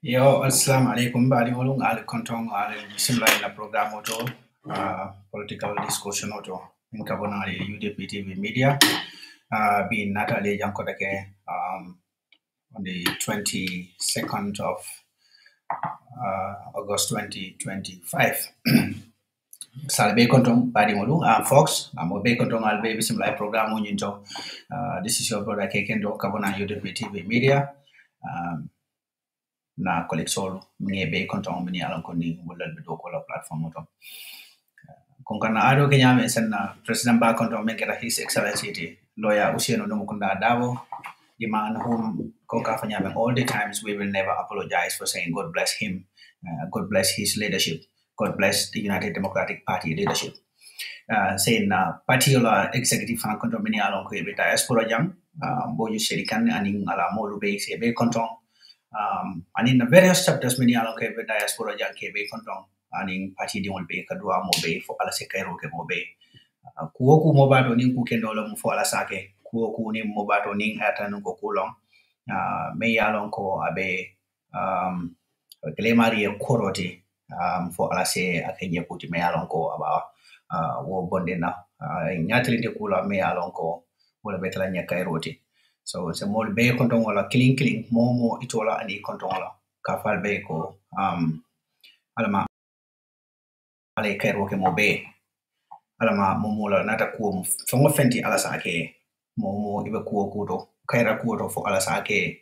Yo, assalamu alaikum. Bali ngolung al kontong al simla la program auto political discussion auto in kabonari UDP TV media be Natalie Yankodake on the 22nd of August 2025. Salbe kontong badi ngolung Fox amo be kontong al be simla program unjinto. This is your brother Kekendo kabona UDP TV media. Na collection mini be konton mini alon koni wala be do ko la platform to kon kana ado kenya men sanna president ba konton men kera his excellency lawyer Usieno Domukunda Dabo the man whom konka fanya men all the times we will never apologize for saying God bless him, God bless his leadership, God bless the United Democratic Party leadership. Saying party la executive fan konton mini alon ko be diaspora jam bo you shirikan aning ala molu be se be konton and in the various chapters many along ke diaspora jang ke be kontong aning party di wol be kadua mo be fo ala se kairo ke mo be kuo ku mo ba do ning ku kendo lo mo fo ala sake kuo ku ni mo ba do ning ata no ko kulong me yalon ko abe glemari e koroti fo ala se akenye puti me yalon ko aba wo bonde na nyatli de kula me yalon ko wala betala nya kairoti. So it's a more be kontong wala killing momo itola ani kontong wala kafal be ko alama ale kairo ke mo be alama momo la nata ko fongo fenti ala sake momo ibe ko kudo kaira kudo for ala sake.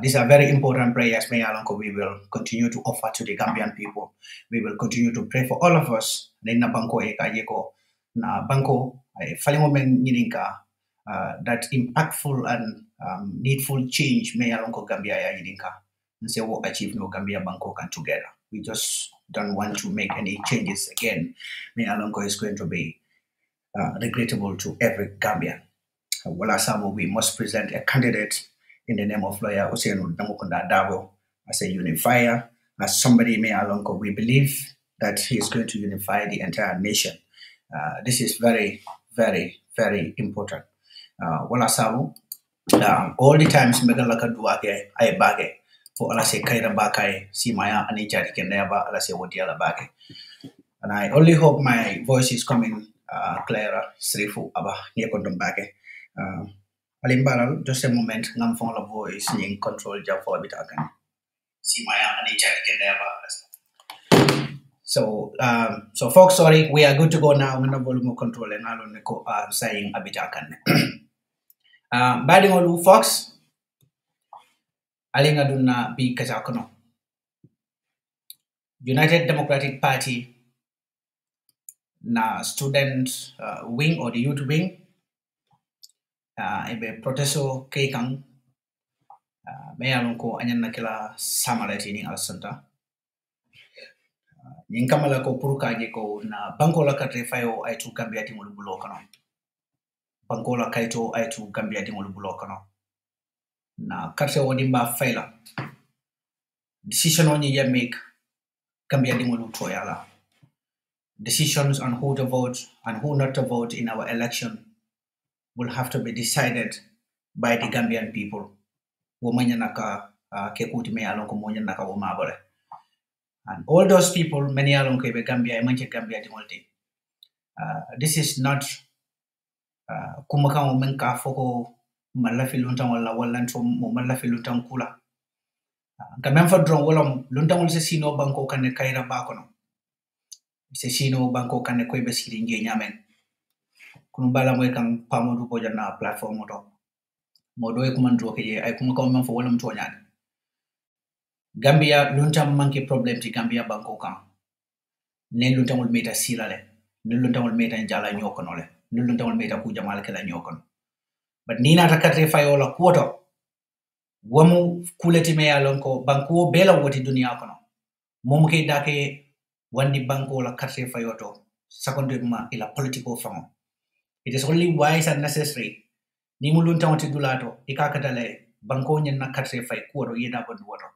These are very important prayers may alonko we will continue to offer to the Gambian people. We will continue to pray for all of us. Nena banko e kajeko na banko falimo men nyininka that impactful and needful change may alonko Gambia ya yidinka and say what achieve no Gambia Banco can together. We just don't want to make any changes again. May alonko is going to be regrettable to every Gambian. Wala Samo, we must present a candidate in the name of lawyer Usieno Domukunda Dabo as a unifier, as somebody may alonko we believe that he is going to unify the entire nation. This is very, very, very important. Wala Samo, all the times megalaka duake ay bage for ala se kaira bakai simaya ani jari keneba ala se wodiala bage. And I only hope my voice is coming clearer srifu aba niekondom bage. Alimbaral just a moment ngam fong la voice in control jam for bit akan simaya ani jari keneba. So folks, sorry, we are good to go now. I'm going volume control and I don't saying a bit akan. Badi ngolu Fox alinga duna bi kajakono United Democratic Party na student wing or the youth wing ebe protesto kekang me alonko anyan nakila samalati ni alsanta yinkamala ko purukaje ko na banko la katre fayo ay tu Gambia ti ngol bulo kono banko la kaito ay tu Gambia ti ngol bulo kono na karte woni mba faila decision on you make Gambia ti ngol to yala decisions on who to vote and who not to vote in our election will have to be decided by the Gambian people. And all those people, many along Gambia, Gambia. This is not Kumakao Menka Foko Malafiluntan wala Wallantum Malafiluntan Kula. Kamemfa drone Wallam Luntan will say no banko can Kaira Bakono. Se no banko can equip in Yamen. Kunumbala mwekang pamodu poja na platform modo modo e kumandro ke ay kuma ko man fo wolam toñade Gambia luntam manke problem ti Gambia banko kan. Ne luntamul meta silale. Ne luntamul meta njala nyokonole. Ne luntamul meta ku jamal kala nyokon. But nina takatre fayola kuoto. Wamu kuleti me alonko banko bela woti dunia kono. Momuke dake wandi banko la katre fayoto. Secondly ila political famo. It is only wise and necessary. Ni mulunta wati dulato ikakatale banko nyen na katre fay kuoto yeda bodu woto.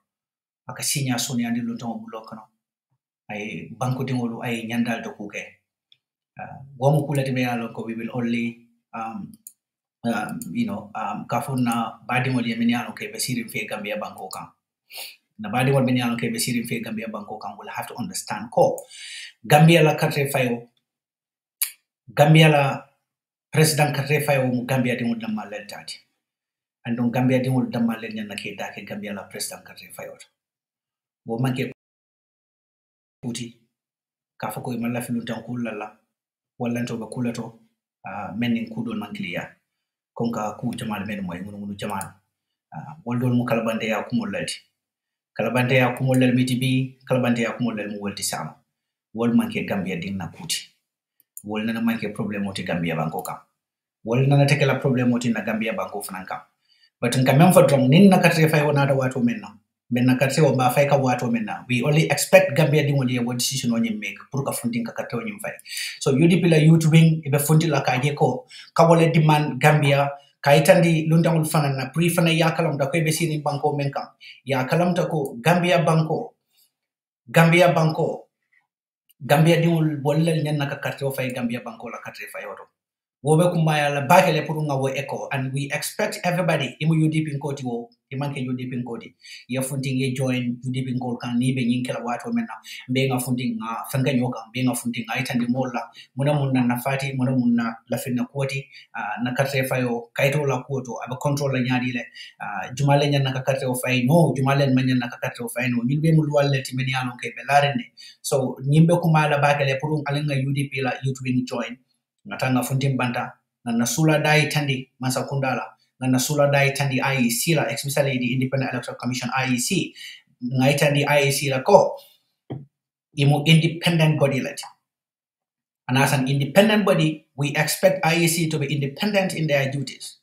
Aka sinya soni andi lunta bulo kono. Ay banko dingolu ay nyandal to kuke. Wamu kuleti me alonko we will only kafuna badi ngol yemini ano ke besirim fe Gambia banko kan na badi ngol meni ano ke besirim fe Gambia banko kan will have to understand ko Gambia la katre fayo Gambia la president katre fayo mu Gambia dingol damal len tati andon Gambia dingol damal len nyanna ke dake Gambia la president katre fayo bo manke puti kafo ko imalla filu tan kulalla wallanto be kulato menin kudol mankliya konka ku jamal men moy ngunu jamal woldol mu kalbande ya kumol lalti kalbande ya kumol lal mitibi kalbande ya kumol lal mu wolti sama wol manke Gambia dinna kuti wol nana manke problem oti Gambia banko kam wol nana tekela problem oti na Gambia banko franka but nka mem fodrom nin na katre fay wona da wato menna menna katre o ba fay ka wato menna we only expect Gambia dingol ye what decision on make pour ka funding ka katre on fay so UDP la youth wing ibe fundi la kaje ko kawole demand Gambia kaitandi lundangul fana na pri fana yakalam da koy be sini banko menka yakalam ta ko Gambia banko Gambia dingul bollal nyen naka carte o fay Gambia banko la carte fay oto wobe kumaya la bakele pour nga wo echo and we expect everybody imu UDP nkoti wo imanke UDP nkoti ya funding ye join UDP nkol kan ni be nyinkela wato menna be nga funding nga fanga nyoka be nga funding nga itandi molla muna munna nafati muna munna la finna koti na carte fayo kaito la kuoto aba control la nyaadi le jumale nyan naka carte o fay no jumale man nyan naka carte o fay no nyimbe mul walle timeni alon kay be larenne so nyimbe kumala bakele pour alenga UDP la youth wing join natanga funtim banta na sula dai tandi masa kundala na sula dai tandi IEC la especially the Independent Electoral Commission IEC ngai tandi IEC la ko imu independent body let and as an independent body we expect IEC to be independent in their duties.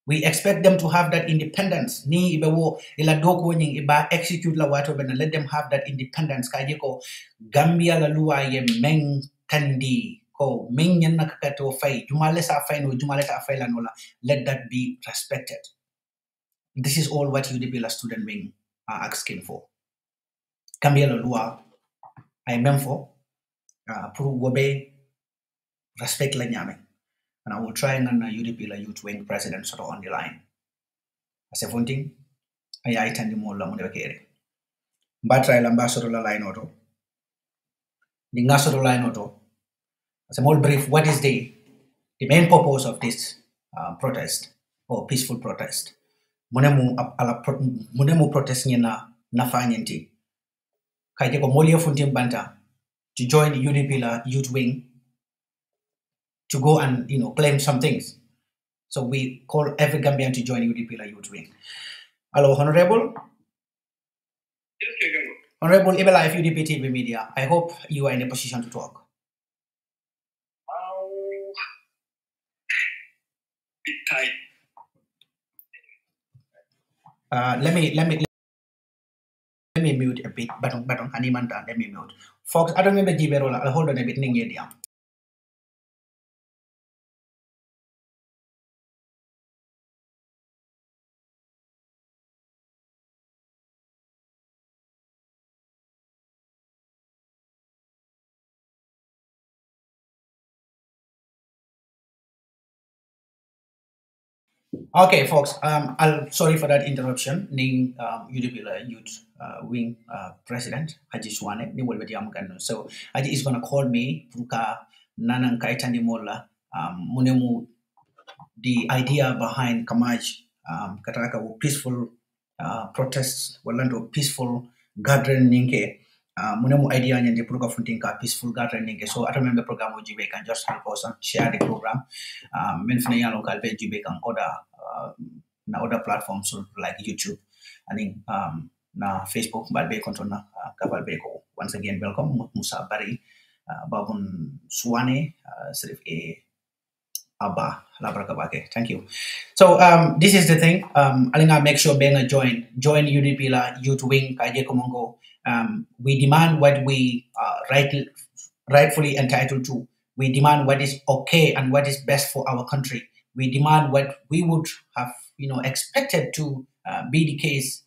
We expect them to have that independence. Ni ibewo ila doko nying iba execute la wato bena let them have that independence kaje ko Gambia la luwa ye meng kandi ko menyan nakakato fay jumale sa fay no jumale ta fay la nola let that be respected. This is all what UDP la student wing are asking for. Gambia la loi ay même for pour gobe respect la nyame and I will try and UDP la youth wing president sort of on the line as a funding ay itandi mo la mo de kere mbatra la ambassador la line auto the ngasoro line auto. As a more brief, what is the main purpose of this protest or peaceful protest? Munemu protest na nafanyenti. Kaje ko moli funtim banta to join the UDP la youth wing to go and claim some things. So we call every Gambian to join UDP la youth wing. Hello, Honorable. Yes, Honorable Ibela of UDP TV&MEDIA. I hope you are in a position to talk. Tight. Let me mute a bit. Batong Hanimanta, let me mute. Folks, I don't remember Giberola. I'll hold on a bit. Okay, folks. I'll sorry for that interruption. Ning UDP Youth Wing President Haji Swane ni wolbeti amkano. So Haji is gonna call me puka nanang kaitani mola munemu the idea behind Kamaj kataraka peaceful protests walando peaceful gathering ninke munemu idea nyandi puka funtinka peaceful gathering ninke. So I remember program Jibe can just help us and share the program. Menfina yalo kalbe Jibe can order na other platforms like YouTube. I think na Facebook balbe konto na kabalbe ko. Once again, welcome Musa Bari, Babun Suwane, Sirif A. Abba Labrakabake. Thank you. So this is the thing. Alinga make sure Benga join UDP la youth wing kaje komongo. We demand what we are rightfully entitled to. We demand what is okay and what is best for our country. We demand what we would have, expected to be the case.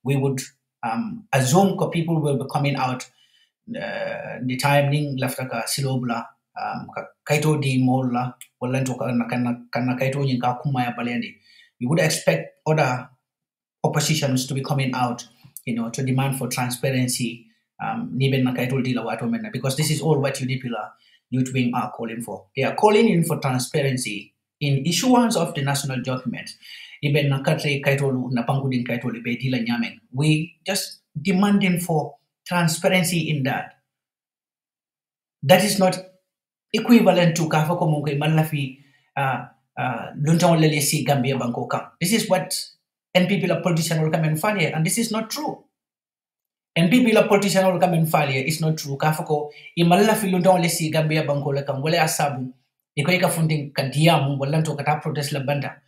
We would assume people will be coming out the time ning laftaka silobla kaito di mola walanto kana kaito nyinka kuma ya balendi. We would expect other oppositions to be coming out, to demand for transparency. Because this is all what UDP Youth Wing are calling for. They are calling in for transparency in issuance of the national documents. We just demanding for transparency in that. That is not equivalent to Kafako Munke Malafi Luntawalesi Gambia Bankoka. This is what NPP la politician will come and file here, and this is not true. NPP la politician will come and file here. It's not true. Kafako Imalafi Luntawalesi Gambia Bankola kam wale asabu ikoika funding kadiamu walanto kata protest la banda.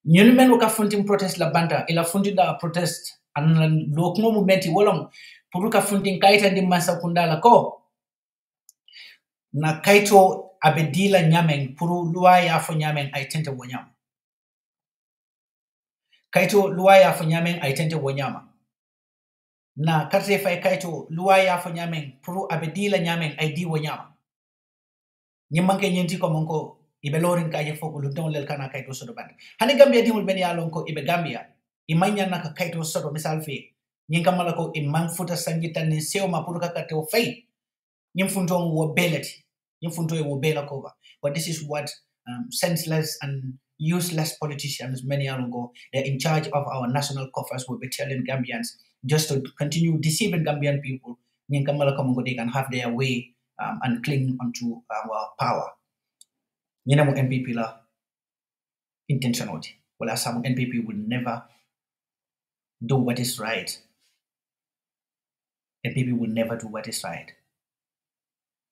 Nyumen waka funding protest la banda ila funding da protest and lokmo movementi wolong puruka funding kaita di masa kundala ko. Na kaito abedila nyameng puru luaya fo nyameng aitente wonyama. Kaito luaya fo nyameng aitente wonyama. Na katre fay kaito luaya fo nyameng puru abedila nyameng aidi wonyama. Nyimanke nyenti ko monko ibe lorin kaje foko lu don lel kana kaito sodo band. Hani Gambia dimul ben ya lonko ibe Gambia imanya naka kaito sodo misal fe. Nyinka malako imang futa sanjita ni seo mapuru kakate o fay. Nyimfunto wo beleti. But this is what senseless and useless politicians many years ago, they're in charge of our national coffers, will be telling Gambians just to continue deceiving Gambian people. They can have their way and cling onto our power. NPP la intentionality. Well, as some NPP will never do what is right. NPP will never do what is right.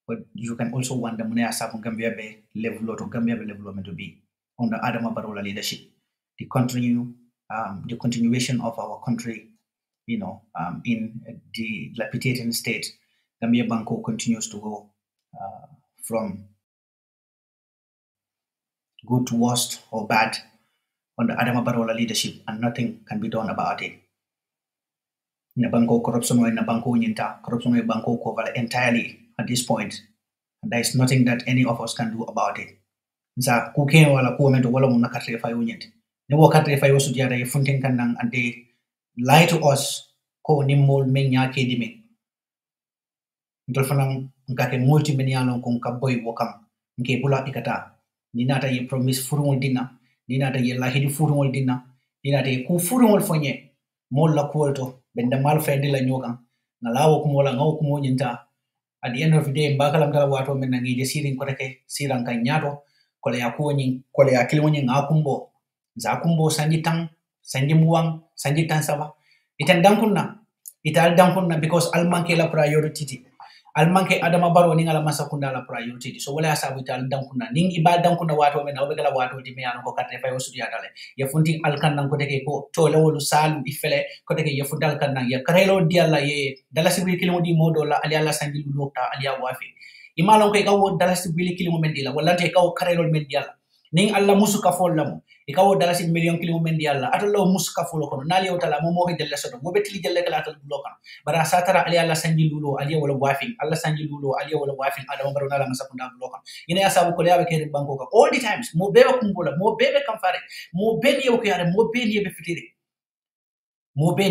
But you can also wonder Munea Sapon Gambia Bay level or Gambia level to be under Adama Barola leadership. The continuation of our country, in the dilapidating state. Gambia Banco continues to go from good to worst or bad under Adama Barola leadership, and nothing can be done about it. In a banco corruption or in a banco yinta, corruption or banco cover entirely at this point. And there is nothing that any of us can do about it. Nza kuken wala kuwamento wala muna katre fayo nyente. Niwo katre fayo sudiyada ye funten kanang, and they lie to us ko nimol menya kedime. Ndolfanang nkake multimedialon ko nkaboy wokam nke bula ikata. Ninata ye promise furungol dina, ninata ye lahidi furungol dina, ninata ye ku furungol fonye mol la kuolto benda mal fendi la nyokan ngalawo kumola ngawo kumo nyenta. At the end of the day, mbakalam kala wato men nangi siring koreke sirang kan nyato kole yakuoni kole yakiloni ngakumbo zakumbo sanji tang sanji muwang sanji tan saba itan dankunna ital dankunna because almanke la priority almanke Adama Barrow ni ngala masakunda la priority so wala asabu ital dankunna ning iba dankunna wato men awbe kala wato di me ko katre fay osu yatale ya funti alkan nan ko teke ko to lawolu salu ifele ko teke ya fundal kan nan ya karelo dialla ye dalasi bi kilimo di modo la ali ala sanji lokta ali wafi imalon ko gawo dalasi bi kilimo men dila wala te gawo karelo men dialla ning alla musuka follamo e gawo dalasi million kilimo men dialla atalo musuka follo kono nali wotala mo mo delle soto mo betli jelle kala atal blokan bara satara ali alla sanji lulo ali wala wafi alla sanji lulo ali wala wafi Adama Barrow nala masakunda blokan ina ya sabu ko yabe ke banko ka all the times mo bebe kumbola mo bebe kamfare mo ben yo ko yare mo ben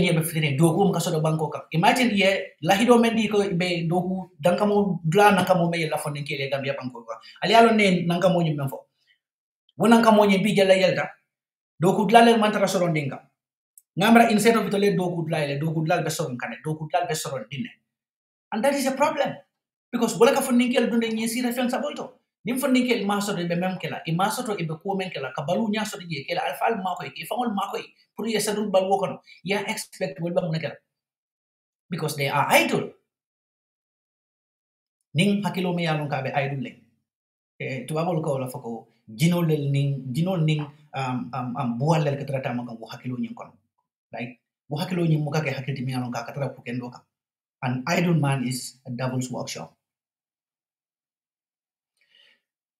yebe fitire dogu mka sodo banko ka imagine ye lahido mendi ko be dogu dankamo dla nankamo me la fonne kele Gambia banko ka ali alo ne nankamo nyum fo wonan kamo nyi bi jella yelta dogu dla le mantara sodo ndinga ngamra instead of itole dogu dla be sodo kane dogu dla be sodo dinne, and that is a problem because wala ka fonne kele dunde nyi sira fen sabolto nim fo ninke maso de be mem kela maso to be ko men kela ka balu nya so de kela alfal mako e fangol mako pour ya sadul bal wokono ya expect wol bam kela because they are idle ning hakilo me yalon ka be idle le to abol ko la fako jinol ning buwalel ka trata mako hakilo nyin kon right wo hakilo nyin mo ka ke hakiti me yalon ka trata pukendo ka an idle man is a devil's workshop.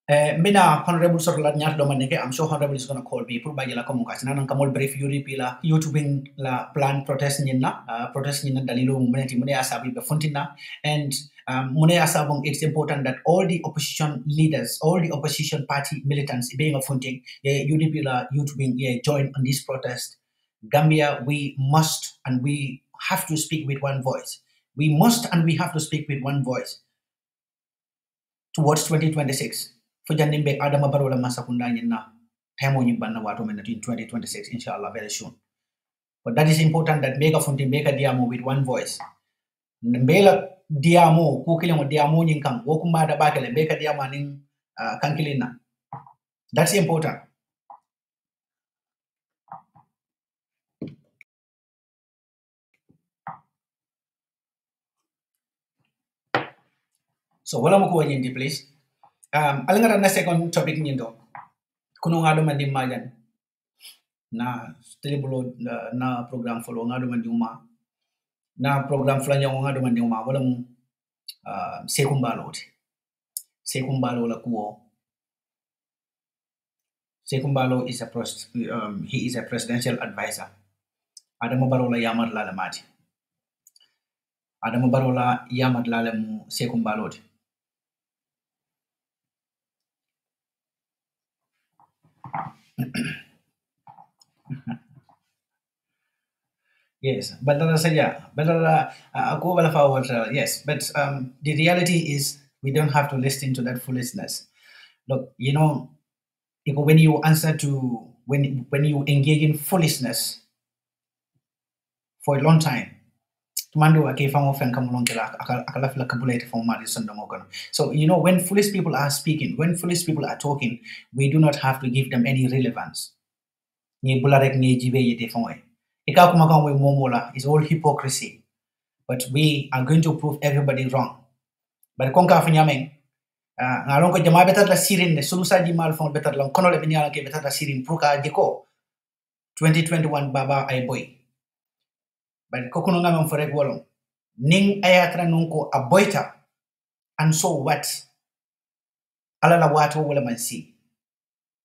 Mina Honorable Sorlat Nyat Domaneke, I'm sure Honorable is going to call me. Put by Yala Komukas, and Kamol brief UDP la, YouTubing la plan protest nina, Dalilo Muneti Munea Sabi Befontina, and Munea Sabong, it's important that all the opposition leaders, all the opposition party militants being a funding, UDP la YouTubing, join on this protest. Gambia, we must and we have to speak with one voice. We must and we have to speak with one voice towards 2026. Fujandimbe Adama Barola Masakunda na Tamo Banna Watomen in 2026, inshallah, very soon. But that is important that Mega Funti make a diamo with one voice. Mbela diamo, Kukilimo diamo Yinkang, Wokumada Bakale, Beka diamaning Kankilina. That's important. So, wala mo kuha yindi, please. Alangara na second topic nindo. Kuno nga do mandi majan na telebulo na program follow nga do mandi uma na program flanya nga do mandi uma wala mo sekumbalo la kuo. Sekumbalo is he is a presidential advisor. Adamo Barola Yamad Lalamati. Adamo Barola Yamad Lalam Sekumbalo. Yes, but yes, but the reality is we don't have to listen to that foolishness. Look, you know, when you answer to when you engage in foolishness for a long time, so you know, when foolish people are speaking, when foolish people are talking, we do not have to give them any relevance. It's all hypocrisy. But we are going to prove everybody wrong. But konka fanyameng ngalong ko jama betar la sirin ne sulusa di mal fon betar la kono le binyala ke betar la sirin pruka jeko 2021 baba ay boy. But kokuno ngamam forek wolong ning ayatra nunko aboita and so what ala la wato wala man si.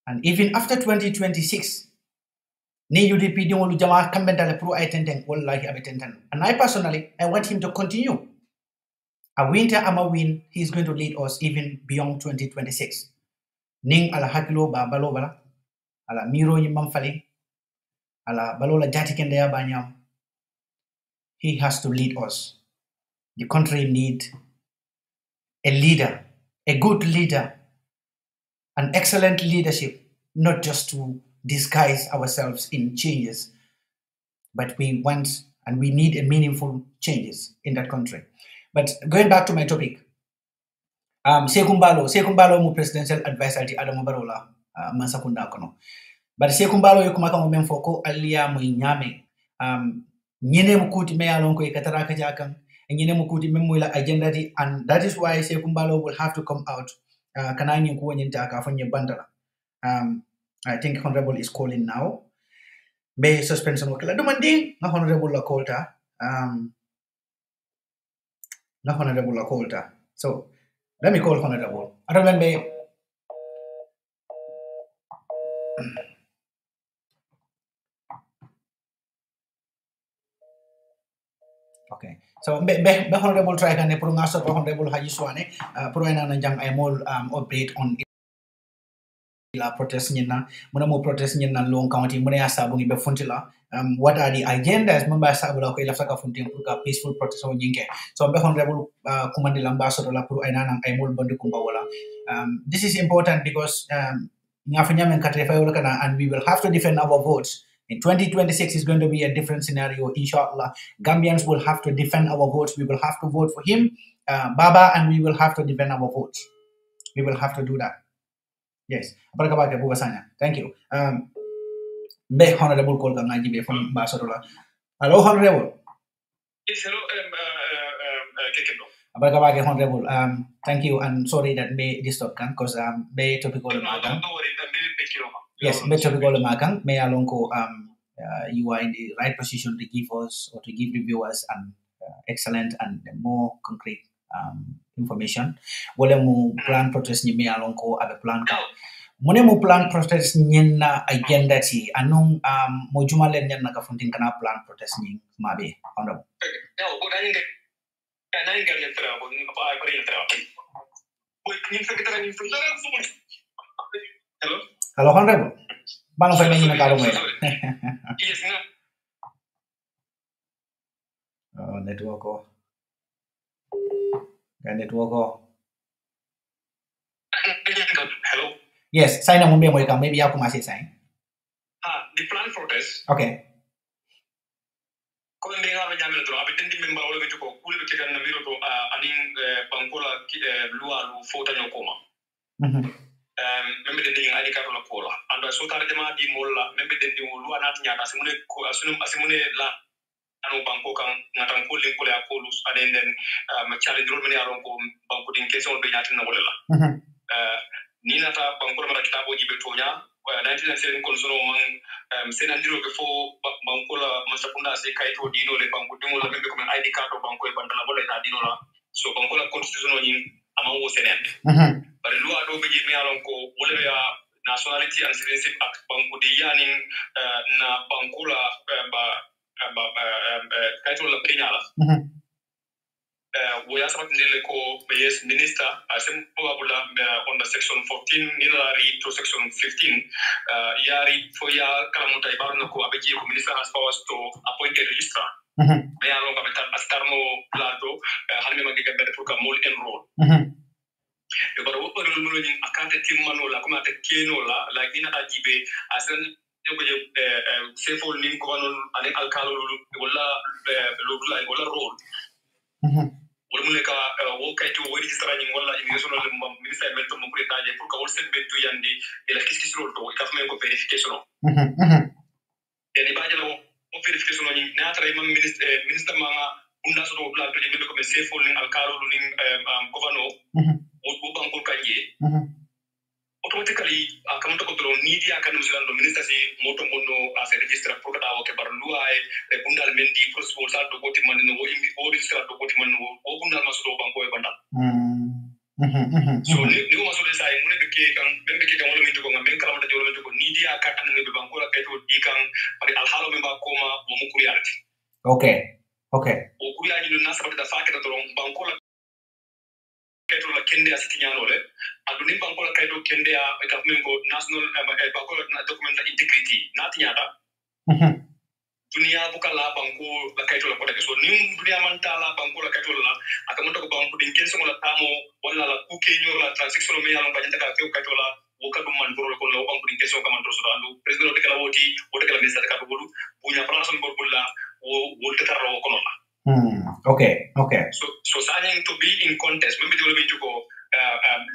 And even after 2026 ni UDP di wolu jama kambentale pro ay tenten wallahi abetenten. And I personally I want him to continue. A winter ama win, he's going to lead us even beyond 2026. Ning ala hakilo ba balo bala, ala miro nyimam fali, ala balola jati kende ya banyam. He has to lead us. The country need a leader, a good leader, an excellent leadership, not just to disguise ourselves in changes, but we want and we need a meaningful changes in that country. But going back to my topic, Sekumbalo mu presidential advisor di Adamo Barola Mansakunda kono. But Sekumbalo yokumaka mo memfoko alia mo nyame nyene mukuti me alon ko ikatara ka jakan nyene mukuti memo ila agenda di, and that is why Sekumbalo will have to come out kanani ko nyinta ka fanye bandala. I think Honorable is calling now. May suspension wakila dumanding na Honorable la kolta na Honorable la kolta. So let me call Honorable. I remember. Okay. So be Honorable try kan pour nga sot Honorable Haji Swane pour ena na jang ay mol update on la protest nyina muna mo protest nyina long county muna ya sabu ngi be fontila what are the agendas mamba sabu la ko ila saka fontin pour ka peaceful protest o nyinke. So be Honorable commandant ambassador la pour ena na ay mol bandi kumba wala. This is important because and we will have to defend our votes. In 2026 is going to be a different scenario, inshallah. Gambians will have to defend our votes. We will have to vote for him, Baba, and we will have to defend our votes. We will have to do that. Yes. Apakah buka sana? Thank you. Be honorable call kang ngaji be from Basarola. Hello, honorable. Yes, hello, Kekendo. Apakah honorable? Thank you and sorry that may disturb kan, cause be topic all magang. Don't worry, maybe pick you up. Yes, be topic all magang. May alongko you are in the right position to give us or to give reviewers an excellent and more concrete information. Wala mo plan protest ni may alongko abe plan ka. Mune mo plan protest nyen na agenda ti anong mo jumalen nyen nakafunting kana plan protest ni mabe honorable. No, but I think nine get it through, but I put it through. Wait, can you forget that? Hello? Hello, honorable. Bang sa nyo na karo mo yan. Yes, no. Network ko. Network ko. Hello? Yes, sign mo mo ikaw. Maybe ako masih sign. The plan for this. Okay. Kung hindi nga nyamil to, abitin di member wala medyo ko, kuli beke kan namiro to aning bangkola luar lu foto nyo koma. Membe den ngi ID card la kola. Ando so tar jama di molla membe den di luar nat nyata simune ko asimune la anu bangko kan ngatan ko lin ko la ko lus aden den ma challenge rol meni aron ko bangko din question be nyatin na wala la. Ni nata bangko mara kitabo jibe tonya 1997 konsono man senandiro ke fo banko la masakunda se kaito dino le banko dimo la membe comme ID card banko e bandala bola ta dino la so banko la constitution ni amango senen bare loi do be jimi alon ko wala ya nationality and citizenship act banko de yani na banko la kaito la Kenya la we are certainly ko yes minister asem probably on the section 14 nilari to section 15 yari for ya kalamuta ibarno ko abeji ko minister has powers to appoint a registrar me alon ka betal astarno plato halme magiga bere pour ka mol enroll yo baro wo do mo ni akante timmano la kuma te keno la ina ajibe asen ko je sefol nim ko non ale alkalo wala wala role wala mu nekk wo kaytu wo registra ni wala immigration wala ministère mel to mo ko taje pour que wol sen bentu yandi de la kiskis rol to ka fami ko verification yani baje la o verification ni natra imam ministre ma unda so do bla to ni ko be sefol ni alkalo ni governor wo banko kanje automatically akaunta ko dron ni dia kan musulan do ministre si moto mono as registre pour que dawo ke bar loi e bundal mendi prospo sa do goti man no imbi o registre do goti man no o bundal maso do banko e bandal so ni o maso de sai mun be ke kan membe ke kan wala min to ko ngam kala mata jolo min to ko ni dia ka tan be banko la kayto di kan bari al halo me ba koma mo mu kuriyarti okay o kuriyaji no nasaba da fakata dron banko la kayto la kende asitinyano le aduni banko la kayto kende a government ko national banko la document la integrity natinyata dunia buka la banko la kayto la kota so nim dunia manta la banko la kayto la akamoto ko banko din kenso la tamo wala la kukenyo la transaction me yalon bajanta ka kayto la woka dum man boro ko la banko din kenso ka man to so andu president de kala woti wote kala minister ka bolu bunya place bol bulla wo tetaro ko non la okay so signing to be in contest maybe they will be to go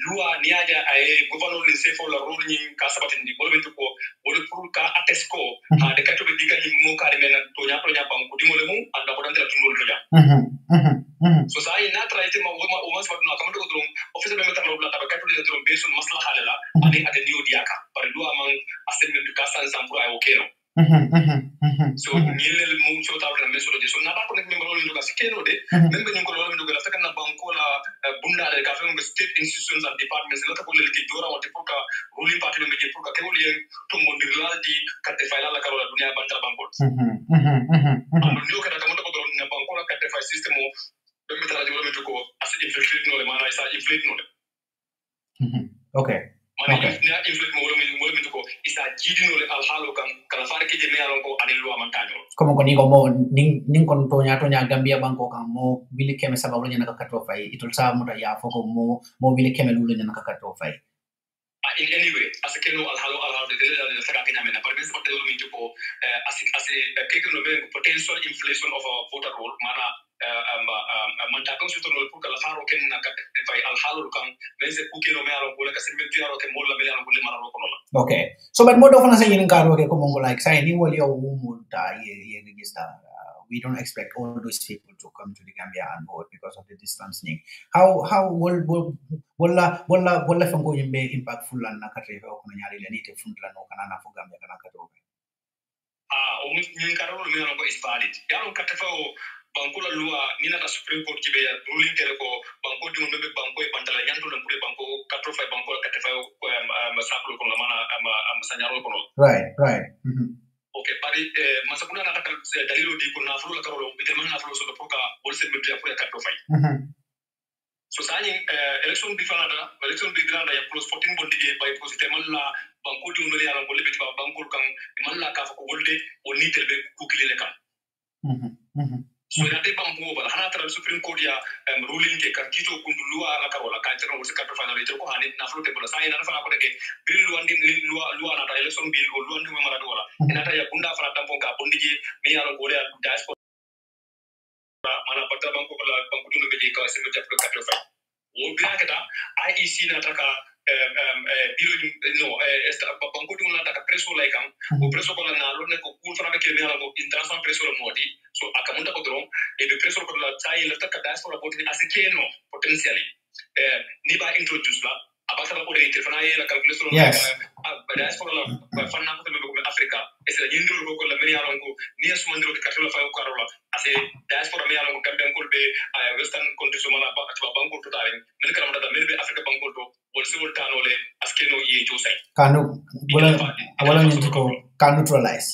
lua niaja ay governor le sefo la role ni ka sabatin di bol to ko wala pour ka atesco ha de kato be diga ni mo ka de men to nya banko di mo le mu anda ko dantela tundol to ja so sai na try te ma o mas fatno akamoto ko drum officer be metar lo blata ba kato le drum besul maslaha lela ani ade niyo diaka par lua man asen be ka san sampro ay okeno so nilel mum so tawla mesulo je so na ba ko nek member lo nduga sikeno de member ni ko lo nduga la takana banko la bunda de ka fem state institutions and departments la ko le ki dora wonte pour ka ruling party member je pour ka kewli to mondir la di katte fayla la karola dunia bantal banko ando ndio kada kamoto ko don na banko la katte fay system o be metara je lo ko as infiltrate no le mana isa infiltrate no le okay ina influence mo wala mi ko isa jidino le al halo kan kala fare ke je me alon ko ani lo amantaño como ko ni ko mo ning kon to nya gambia banko kan mo bili keme sababu nya naka fay itul sa mo ya foko mo bili keme lulu nya naka fay in any way as ke no al halo de la saka kenya mena par exemple de lo mi ko as ke no be potential inflation of a voter roll mana manta kan so to no pour la faro ken na ka fay al halu kan mais c'est pour que no me alo ko la ka sembe diaro ke mo la me alo ko le mara ko la okay so but mo do fana sa yin karo ke ko mongo like say ni wali o muta ye register we don't expect all those people to come to the Gambia on board because of the distancing. How will fango yimbe impactful and nakatre ko nyari le nite fundla no kana na Gambia kana kato. O min karo lo mi is valid. Ya on katafa o banko la loi ni na Supreme Court jibe ya ruling tere ko banko di membe banko e pantala yanto na pure banko katrofa banko katafa ko masaklo ko mana masanyaro ko. Right. Okay, pari masakuna na takal dalilo di ko na fulu la karo ite man na fulu so to ka bolse media pour katrofa. So sani election bi granda ya plus 14 bondi je by posite man la banko di no ya ko lebe ba banko kan man la ka ko wolde o ni telbe ku kilele kan. So na te banko ba hana tra Supreme Court ya ruling ke ka kito kundu lua la karola ka tero se ka to final ko hani na flu te bola sai na fa ko de bill luandi lua na ta election bill ko luandi mo mara dola na ta ya kunda fa tampon ka bondi je mi ya ko le diaspora mana pata banko la banko dum be ka se media pro ka fa o bia kada IEC na taka biro banko dum na taka preso like am o preso ko na lo ne ko kun fana be ke mi ala ko international preso lo modi so akamunta ko dron e be preso ko la sai la taka diaspora boti asekeno potentially ni ba introduce la abasa ko de telefona ye la calculation la diaspora la fanna ko be ko Africa e se yindiro ko la mi ala ko ni asumandiro ke katela fa ko arola ase diaspora mi ala ko kambe ko be western countries mala ba banko to tare min kala mata min be Africa banko to wol se wol tanole askeno ye josai kanu wala ni ko can neutralize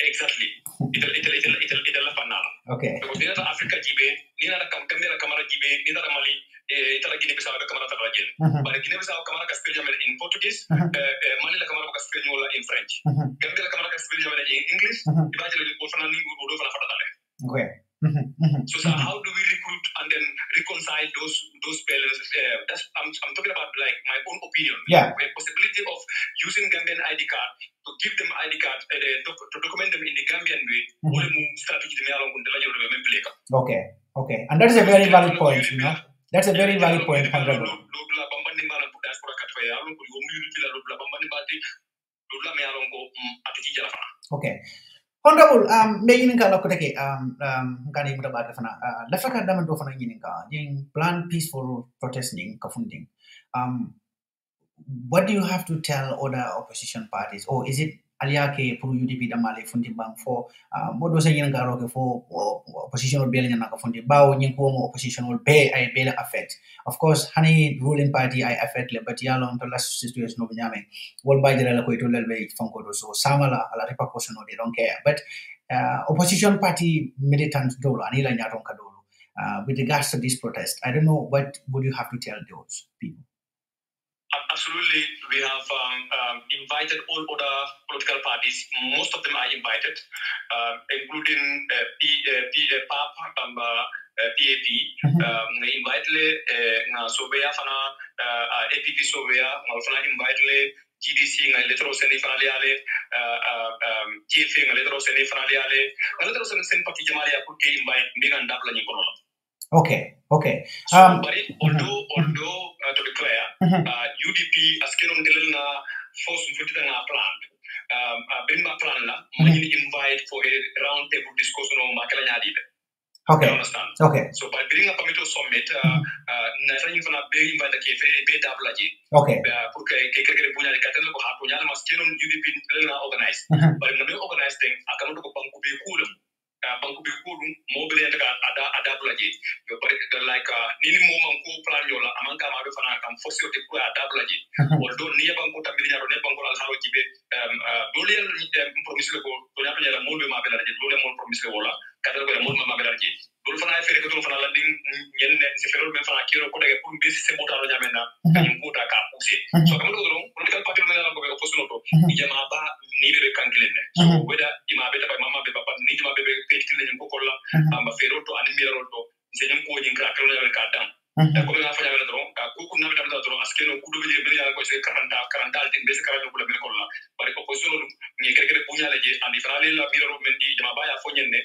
exactly ita la fanala okay because ni na Africa jibe ni na kamera kamera jibe ni na Mali ita la Guinea Bissau kamera ta rajel but Guinea Bissau kamera ka spell in Portuguese Mali la kamera ka spell in French Gambia la kamera ka spell in English ibaje le ko fana ningu do fana fatale okay so how do we recruit and then reconcile those spellers? That's I'm talking about like my own opinion. Yeah. The possibility of using Gambian ID card to give them ID card to document them in the Gambian way. Strategy Okay. And that is a very valid point, you know. That's a very valid point, Honorable. Okay. Honorable, making kala ko take gani mo ba fana la faka daman do fana yin ka yin plan peaceful protesting ka funding what do you have to tell other opposition parties or is it aliake pour UDP damale funding bank for modo sa yin ka roke for opposition will be na ka funding bawo yin ko mo opposition will pay ay bela affect of course honey ruling party I affect le but yalo on the last situation no nyame wol bajira la ko to lelbe fanko do so samala ala repercussion they don't care but opposition party militants dolo anila nyaton ka dolo with regards to this protest I don't know what would you have to tell those people. Absolutely, we have invited all other political parties. Most of them are invited, including PAP, PAP. Invite le Sobea fana APP Sobea, fana invite le GDC nga letro seni fana liale, GF nga letro seni fana liale. Nga letro seni parti jamali ya kuke invite mbinga ndapla nyikono. Okay. So, but although to be clear, UDP as kenon delna force mfutita nga plan. Bimba plan la, many invite for a round table discussion on makala nyadide. Okay. You understand? Okay. So by bringing a committee summit, na sa infana be invite ke fe be tabla ji. Okay. Pour que kekere punya de katelo ko hato nyala mas kenon UDP delna organize. But na be organize thing akamoto ko banku be kulum. Banku bi kudu mobile daga ada bulaje yo bare like nini mo man ko plan yola amanka ma be fana kam force yote ko ada bulaje although ni banku tambi nyaro ne banku al haro jibe dole promise ko to nyato nyala mo be ma be la je dole mo promise wala kadal ko mo ma be la je dole fana fere ko fana landing nyen ne se fere be fana kiro ko daga pour be se motaro nyamena kanyum ko ta ka pousse so kam do political party me la ko be opposition to ijama ba ni be kankilene so whether imabe ta mama be papa ni jama be petile nyum ko la amba feroto ani miraroto senyum ko nyin kra kala ka dam ko be fa nyawela dron ko ko nabe tamata dron askeno ku do be be ya ko se 40 tin be se kala ko la ko la bari ko position ni kere bunya la je andi frale la miraro mendi jama baya fo nyenne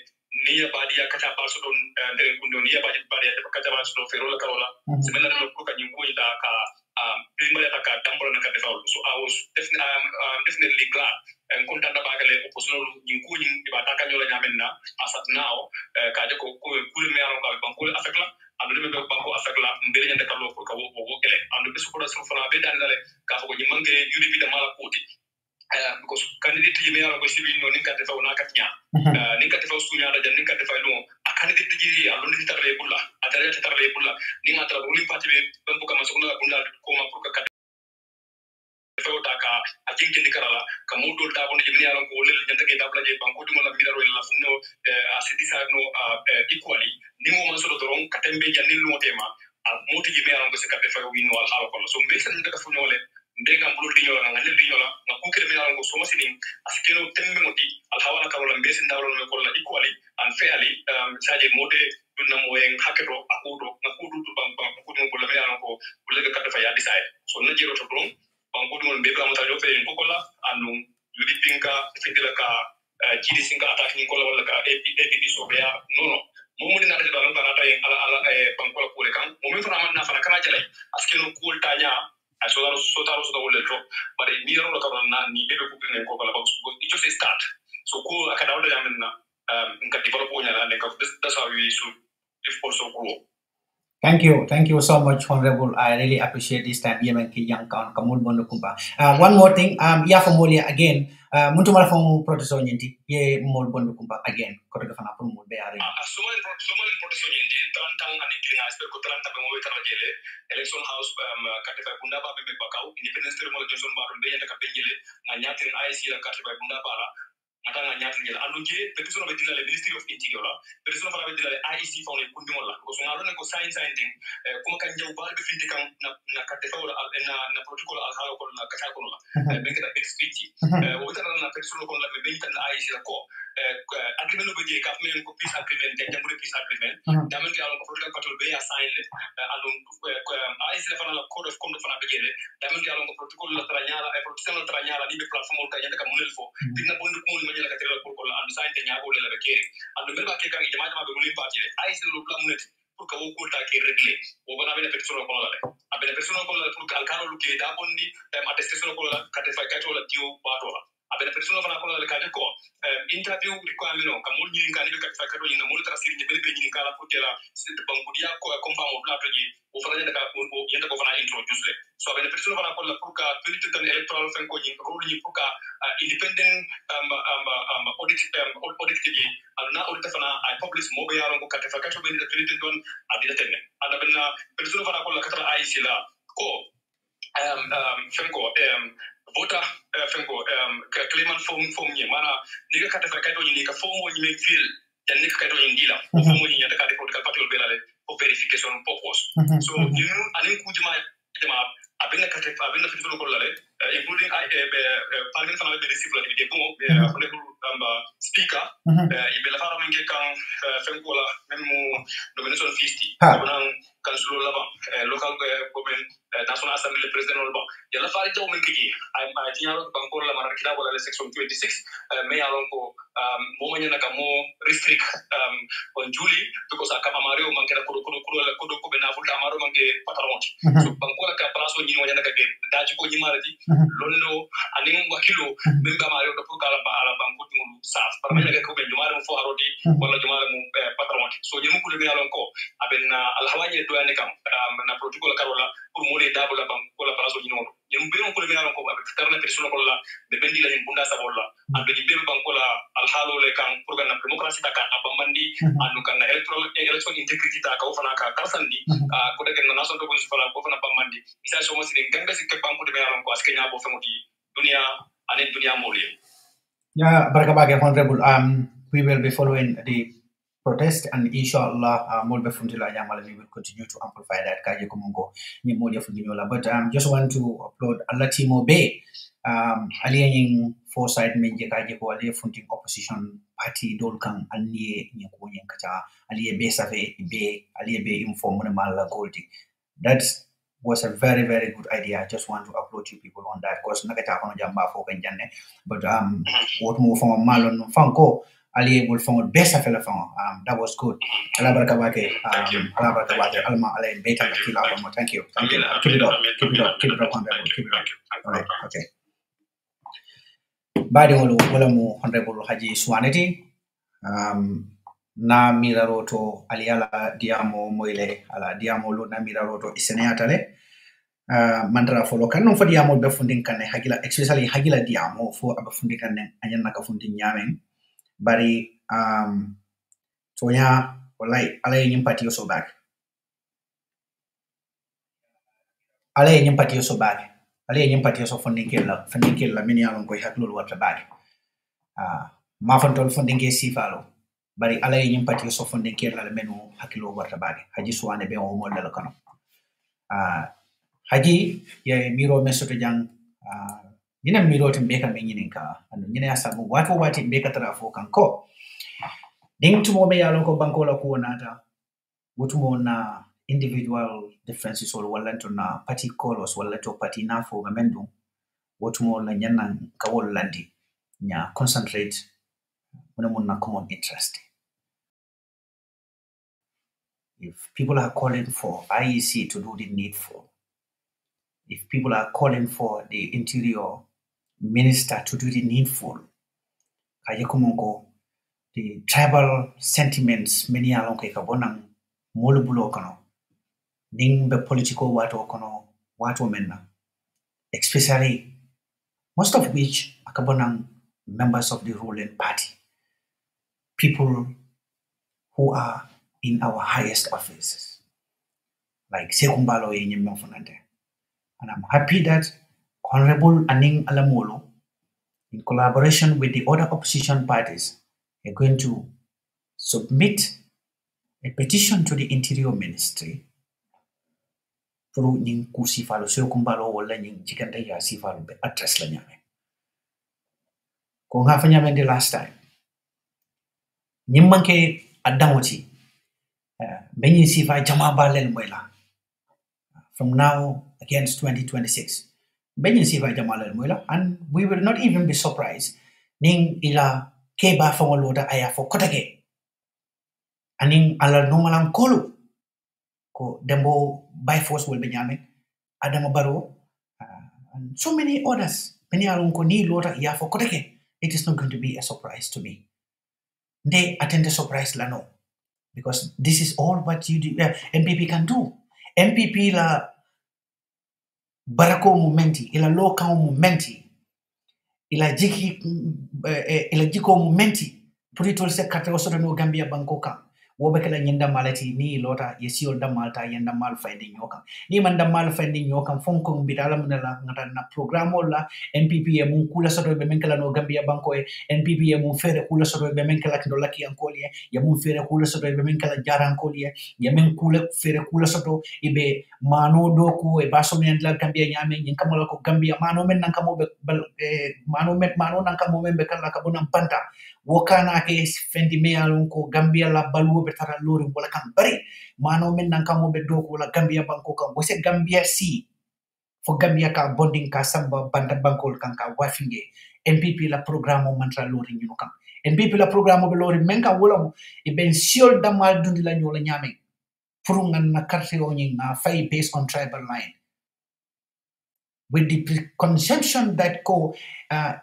niya badia kata balso don ndere kundo niya badia kata balso do ferola karola semena do ko kanyum ko ida ka primary ka dambola na ka default. So I was definitely glad and content bagale opposition nyinko nyin ba ta kanyola nyamenna as at now ka je ko kul me aron ka bankul afekla andu be banko afekla mbere nyande kallo ko wo ele andu be suko so fana be danale ka ko nyimange UDP de mala koti because candidate yi me aron ko sibi no ninka defa na katnya ninka defa sunya da ninka defa no a candidate ji alo ni tarle bulla atare tarle bulla ninga tra ruling party be banko kama sokuna bunda ko ma pour ka ka atinke nikarala kamudo ta bono jimini alon ko lel nyanta ke dabla je banko dum la miraro la funno asidisa no equally nimo man so doron katembe janil no tema moti jimi alon ko se ka defa win wal halo ko so mbesen ndaka funyole ndenga mbulu dinyo la ngane dinyo la ngakukire mi alon ko so masini askeno tembe moti al hawala karola mbesen dawlo no ko la equally and fairly saje mode dunna mo en hakedo akudo ngakudu bang kudu mo la mi alon ko bulega ka defa ya decide so na jero to don banko dum be ba mata yo fe ko kola anu yudi pinka fitila ka jidi singa attack ni kola wala ka APP so be ya no mo mo dina da lon kana tay ala banko la kule kan mo mi fana man na fana kana jale aske no kul tanya a so taro so wala to bare ni ro ka na ni be ko ne ko kola ba so it just start so ko akada wala yamenna nka develop nya la ne ka that's how we should if also grow. Thank you so much, Honorable. I really appreciate this time. Yemen ki yang kan kamul bondo kumpa. One more thing, ya famolia again. Muntu mala fong protection nyenti. Ye mol bondo kumpa again. Kota kafana pun mol be are. Sumal protection nyenti. Tantang ani kiri ngaspe ko tantang be mo wetara jele. Election house katifa bunda ba be bakau. Independence termo Johnson Baron be yanda ka benjele. Nganyatin IC la katifa bunda bala. Matanga nyatu nyela anuje petition be dilale Ministry of Interior la petition fara be dilale IEC fawne kundimo la ko so ngalo ne ko science thing kuma kan jaw bal be finti kan na katte fawra na protocol al halo ko na kata ko la be ngata big speech o tara na petition ko la be tan IEC la ko agreement be je ka men ko peace agreement de jambu peace agreement damen ki alon ko protocol patol be ya sign le alon IEC la fana la code of conduct fana be jele damen ki alon ko protocol la tranyala e protection la tranyala ni be platform ka yanda ka munel fo dina bondu ko mo la katela pour ko andu sainte nyaabo le la kere andu mel ba ke kan jama be mulim parti le ay sel lu munet pour que wo ko ta ke régler wo bana be personne ko la abene personne ko la pour que alkano lu ke da bondi attestation ko la kate fa kato la dio bato la abene personne fana ko la ka ko interview requirement ka mo nyi kan be kate fa kato ni mo tra siri be be nyi kala pour que la c'est banque dia ko confirm o plateau ji o fana da ka o yenda ko fana introduce le so abene personne fana ko la pour que politique tan electoral fen ko nyi role ni pour que independent audit kiji alna audit fana I publish mo be yaron ko kate fa kato be ni politique don adila tenne ada benna personne fana ko la katra IC la ko fenko vota fenko claimant form ni mana ni ka kate fa kato ni ka form ni men fil dan ni ka kato ni dila form ni ya ka de protocol patrol be la for verification purpose so you know anin kujima jama abinda kate abinda fitolo ko la including parliament fana be receive la de bon honorable speaker ibe la fara menge kan fenko la même nomination fees abana council la ba local government national assembly president la ba yalla fari jaw men kiji ay ma tiaro banko la manar kida wala section 26 me alon ko mo manya ka mo restrict on Julie because akama mario mangera ko be na fulta maro mange patronti so banko la ka place ni wanya ka ge daji ko ni maradi londo anin wakilo memba mario do ko kala ba ala banko dum saf par mena ka ko be jumare mo fo arodi wala jumare mo patronti so ni mu ko be alon ko aben alhawaje do ane kam na protocol karola pour mo le dabula banko la place ni nono ni mu be ko be alon ko ba karna persona ko la be bendi la bunda sabolla ando ni be banko la alhalo le kan pour ganna democracy ta kan abamandi anu kan election integrity ta ka fana ka kalsandi ko de na national ko fana ko fana bamandi isa so mo sin ganga sikke banko de alon ko aske nyabo famoti dunia ane dunia moli yeah baraka honorable we will be following the protest and inshallah molbe funtila nyamala we will continue to amplify that kaje ko mongo ni modi fundinola but just want to upload alatimo be alien foresight menje kaje ko ale funting opposition party dol kan alnie ni ko nyen kacha aliye be save be aliye be inform on mala goldi that was a very good idea. I just want to upload you people on that because nakata kono jamba fo kan janne but what mo from malon fanko Ali will find best of the phone. That was good. Alabarakabake, Alma Ale Beta Kila. Thank you. Keep it up. Keep it up. Keep it up, Honorable. Keep it up. All right. Okay. By the way, Honorable Haji Swanity, na miraroto aliala diamo moile ala diamo lo na miraroto iseneatale. Mandra follow kan non fa diamo be funding kan hagila especially hagila diamo fo aba funding kan anyan naka funding nyamen bari tonya wallahi alay nyimpati yo so back alay nyimpati yo so back alay nyimpati yo so funding kella min yalon koy haklul warta back ma fantol funding ke sifalo bari alay nyimpati yo so funding kella menu hakilo warta back haji suwane be o mo dal kano haji ya miro mesoto jang nyina miro tembe kan nyinin ka anu nyina asabu wati mbeka trafo kanko ding tumo be yalo ko banko la ko nata wutumo na individual differences or wallanto na party colors wallato party na fo gamendu wutumo la nyanna kawol landi nya concentrate mun na common interest. If people are calling for IEC to do the needful, if people are calling for the interior minister to do the needful, the tribal sentiments many along kabonang molubulo kono ning be political wato menna, especially most of which akabonang members of the ruling party, people who are in our highest offices, like Sekumbalo Yenyemfonante. And I'm happy that Honorable Aning Alamolo, in collaboration with the other opposition parties, are going to submit a petition to the Interior Ministry through Ning Kusifalo Sekumbalo wala Ning Jikanda ya Sifalo be address la nyame. Kung hafa nyame the last time. Nyimmanke adamoti benyi sifa jamaba lel mwela. From now against 2026. Benyin sifa jamal lel mwela, and we will not even be surprised ning ila keba fawaloda aya fo kotake. Aning ala nomalang kolu ko dembo by force will be nyame Adama Baro and so many others. Many along ko ni lota ya fo kotake. It is not going to be a surprise to me. They attend the surprise la no. Because this is all what you do, MPP can do. MPP la barako momenti, ila loka momenti, ila jiko momenti, putitol se kate osoto no Gambia Bangkoka. Wobekela nyenda malati ni lota yesiol da malta yenda mal finding yokan. Ni manda mal finding yokan fonko mbitala munala ngata na programo la NPP ya mun kula soto be menkala no Gambia Banko NPP ya mun fere kula soto be menkala kindola ki ankoli ya mun fere kula soto be menkala jara ankoli ya men kula fere kula soto ibe mano doku e baso men la Gambia nyame nyin kamala ko Gambia mano men nan kamo be mano nan kamo men be kala kabuna panta wokana ke fendi me alon ko Gambia la balu be tara lori wala kam bari mano men nan kamo be doku wala Gambia Banko kam bo se Gambia si fo Gambia ka bonding ka samba banda bankol kan ka wafinge NPP la programo mantra lori nyino kam NPP la programo be lori menka wala mo e ben siol damal dundi la nyola nyame furungan na carte o na fay based on tribal line with the preconception that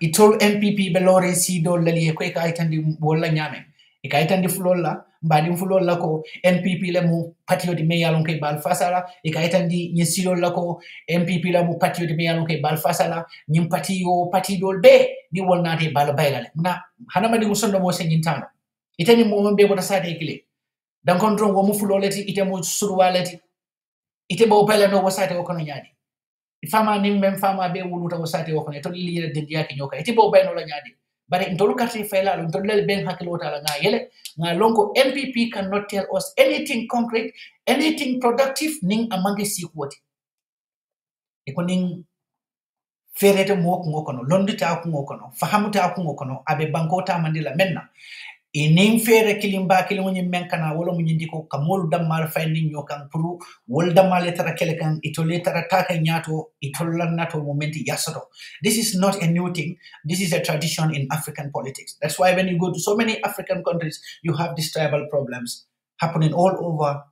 it all MPP be lori si do lali ko ka itandi wala nyame e ka itandi fulola mbadi fulola ko NPP le mu patriote me yalon kay bal fasala e ka itandi nyi silola ko NPP la mu patriote me yalon kay bal fasala nyim pati dol be ni wonnate bal baylale na hanama di musondo mo se nyintano itani mo be ko sade kile dan kontro wo mu fuloleti ite mo surwaleti ite bo pele no wasate o kono nyaadi ifama nim mem fama be wuluta wasate o kono to lili de diaki nyoka ite bo bayno la nyaadi bare ndolu kati fela lo ndolu ben hakilota la nga yele nga lonko MPP cannot tell us anything concrete, anything productive ning amange sikwoti e ko ning ferete mo ko ngokono londita ko ngokono fahamuta ko ngokono abe bankota mandila menna inin fere kilimba kilimo nyi menkana wala mu nyindi ko kamol dammal fayni nyokan puru wol dammal tara kele kan itole tara taka nyato itolan nato momenti yasoto. This is not a new thing. This is a tradition in African politics. That's why when you go to so many African countries, you have these tribal problems happening all over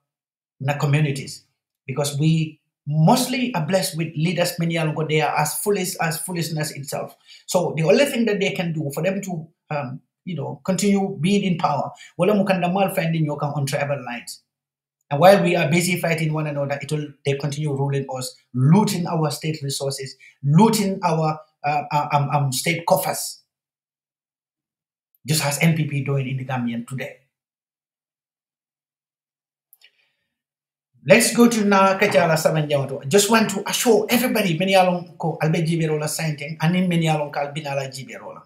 the communities, because we mostly are blessed with leaders. Many alongo they are as foolish as foolishness itself. So the only thing that they can do for them to continue being in power, wala mukandamal finding yoka on tribal lines. And while we are busy fighting one another, they continue ruling us, looting our state resources, looting our state coffers, just as NPP doing in the Gambian today. Let's go to na kachala sabanjawato. Just want to assure everybody many along ko albe jiberola sainting and in many along kal binala jiberola.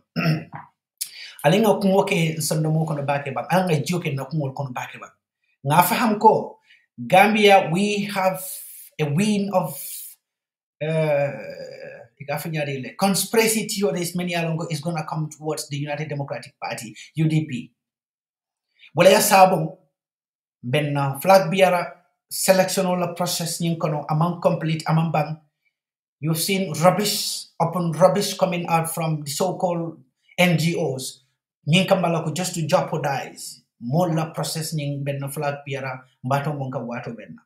Alinga kungoke sandomo kono bake ba anga joke na kungol kono bake ba. Nga faham ko Gambia, we have a win of conspiracy theories. Many along is gonna come towards the United Democratic Party UDP. Wala ya sabong benna flag biara selection or process among complete among bang. You've seen rubbish upon rubbish coming out from the so-called NGOs just to jeopardize more la process nying benna flag biara mbato monka wato benna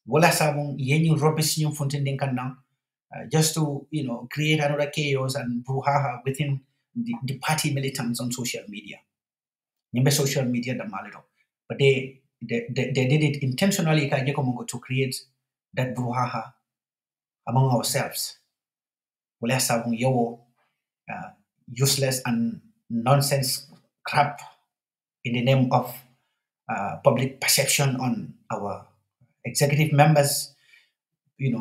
wala sabong yenyi rubbish nying fontending kanang just to create another chaos and brouhaha within the party militants on social media. Nyimbe social media da malito, but they did it intentionally to create that brouhaha among ourselves. Useless and nonsense crap in the name of public perception on our executive members.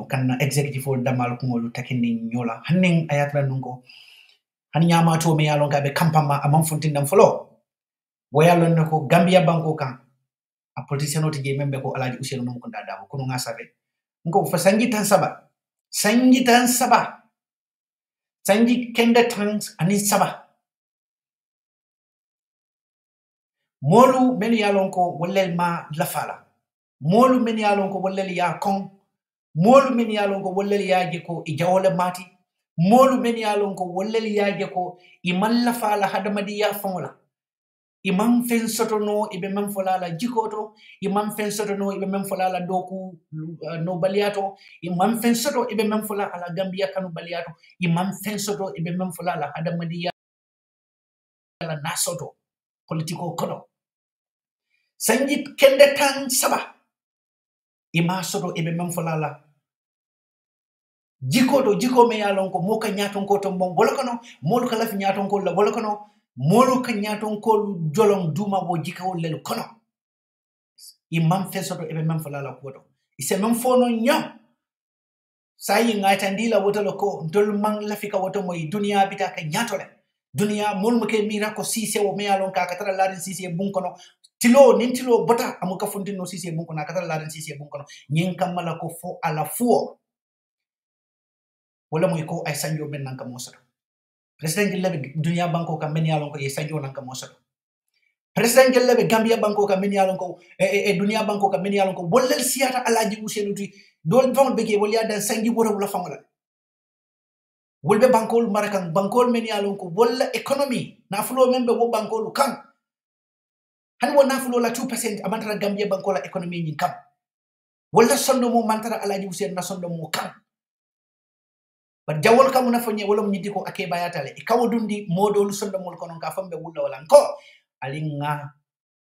Kan executive or damal kungolu takini nyola haning ayatra nungo hanyama to me along be kampama among fontindam follow. Wayalon ko Gambia banko kan a politician oti je membe ko alaji usenu no ko dada ko nga sabe ngo fa sanji tan saba sanji kende tanks ani saba molu men yalon ko wollel ma lafala molu men yalon ko wollel ya kon molu men yalon ko wollel yaaje ko e jawole mati molu men yalon ko wollel yaaje ko e mallafala hadamadi ya fongola imam fen sotono ibe mem folala jikoto imam fen sotono ibe mem folala doku no baliato imam fen soto ibe mem folala ala Gambia kanu baliato imam fen soto ibe mem folala hadamadiya la nasoto politiko kono sanjit kende tan saba ima soto ibe mem folala jiko me yalon ko moka nyaton ko to bon bolokono molu kala fi nyaton ko la bolokono molu kanyaton ko jolong duma bo jikawol lelu kono imam fesoto ebe mem falala koto ise mem fono nya sayi ngatandila wotolo ko ndol mang lafika woto moy dunia bita ka nyatole dunia mol make mira ko sise wo mealon ka katara larin sise bunkono tilo nintilo bota amuka fundino sise bunkono katara larin sise bunkono nyen kamala ko fo ala fuo wala moy ko ay sanjo ben nan ka mosoto President Gillebe Dunia Banko ka meni alon ko ye sanjo nan ka mosoto. President Gillebe Gambia Banko ka meni alon ko Dunia Banko ka meni alon ko bollel siata alaji usenu ti dol fon bege wol ya dan sangi boro wala fangola. Wolbe bankol marakan bankol meni alon ko bolla economy na fulo membe wo bankol kan. Han wona fulo la 2% amantara Gambia Banko la economy ni kam. Wala sondo mo mantara alaji usenu na sondo mo kan. But jawol kamu na fonye wala mnyidi ko ake bayatale ikawodundi modolu sonda mol konon ka fambe wula wala nko alinga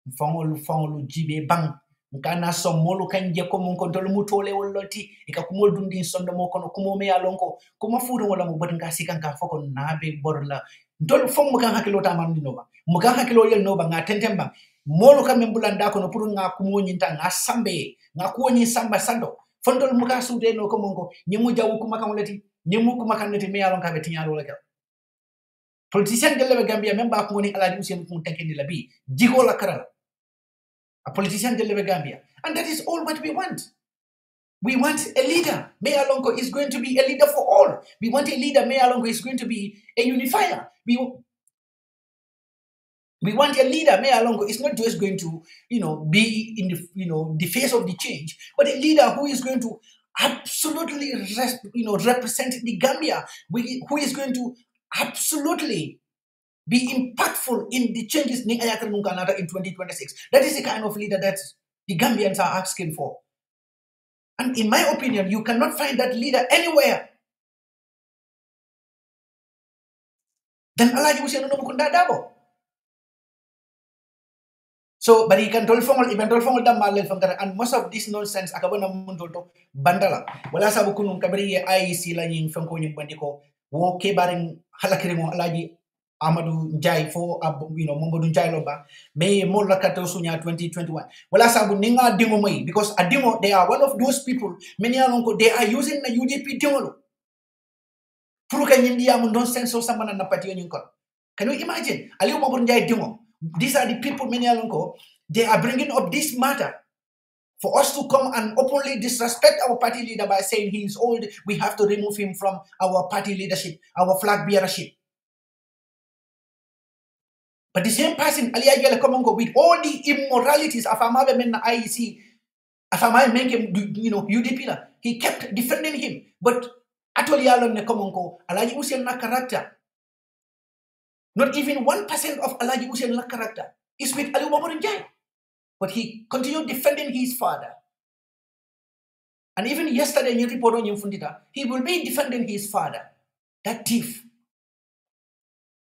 mfangolu jibe bang nkana som molu kanje ko mon kontol mutole woloti ikakumol dundi sonda mo kono kumo me yalonko kuma furu wala mo bot nga sikan ka foko nabe borla ndol fom mo kan hakilo ta man dinoba mo kan hakilo yel no ba nga tentemba molu kam mbulanda ko no puru nga kumo nyinta nga sambe nga ko nyi samba sando fondol mo ka sude no ko monko nyimu jawu kuma kan wolati nyimu kuma kanete me yalon ka be tinyaro la ka politician gelle Gambia memba ko ngoni ala di usien ko tenkeni la bi jiko la karala a politician gelle Gambia, and that is all what we want. We want a leader. Mayor Alonko is going to be a leader for all. We want a leader. Mayor Alonko is going to be a unifier. We want a leader, Mayor Longo, is not just going to, be in the face of the change, but a leader who is going to absolutely, represent the Gambia, who is going to absolutely be impactful in the changes in 2026. That is the kind of leader that the Gambians are asking for. And in my opinion, you cannot find that leader anywhere than Alaji Hussein Mukunda Dabo. So, but he can tell from and most of this nonsense akabona mundolto bandala. Wala sabu kunun kabri IEC la yin fanko yin bandiko wo kebaring halakirimo Alaji Amadou Njai for Mombodou Njai Loba may more lakato sunya 2021. Wala sabu ninga dimo mai because adimo they are one of those people many alonko they are using the UDP dimo. Puru kan India mun nonsense so samana na pati yon kon. Can you imagine? Aliu Mombodou Njai dimo. These are the people many alonko they are bringing up this matter for us to come and openly disrespect our party leader by saying he is old. We have to remove him from our party leadership, our flag bearership. But the same person, Aliya Komongo, with all the immoralities of Amabe Menna IEC, of Amabe Menke, UDP, he kept defending him. But Atolialo Nekomongo, Alaji Hussein na character, not even 1% of Alaji Hussein na character is with Ali Momodu Njai. But he continued defending his father. And even yesterday, in report on Fundita, he will be defending his father, that thief.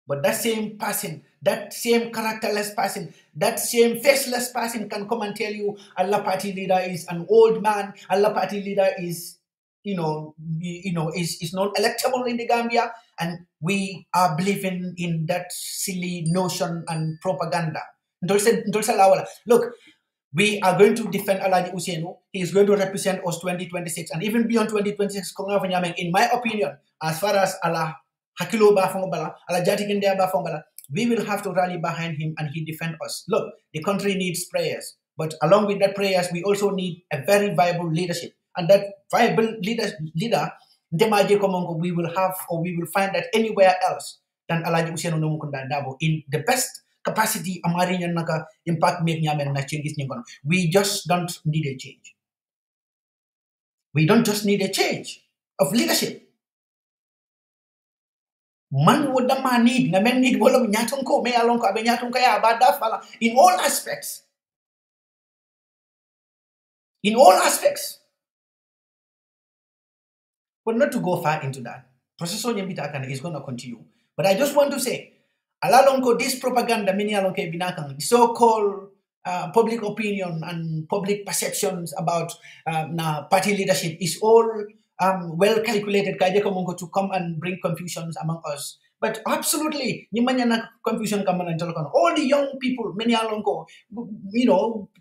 But that same person, that same characterless person, that same faceless person can come and tell you Allah party leader is an old man, Allah party leader is, is not electable in the Gambia, and we are believing in that silly notion and propaganda. Look, we are going to defend Alaji Usainu. He is going to represent us 2026 and even beyond 2026. In my opinion, as far as Allah Hakilo Bafongobala, Allah Jatikindea Bafongala, we will have to rally behind him and he defend us. Look, the country needs prayers, but along with that prayers, we also need a very viable leadership. And that viable leader, Ndemaje Komongo, we will have or we will find that anywhere else than Alaji Usainu Nomukunda Dabo in the best capacity amarinya naka impact make nyamen na changes nyingono. We just don't need a change. We don't just need a change of leadership. Man would the man need na men need wolo nyatunko me alonko abe nyatunko ya abada fala in all aspects. In all aspects. But not to go far into that. Processor Nyambita Akane is going to continue. But I just want to say Alalonko, this propaganda, the so-called public opinion and public perceptions about party leadership is all well calculated to come and bring confusions among us. But absolutely, confusion all the young people, many alonko,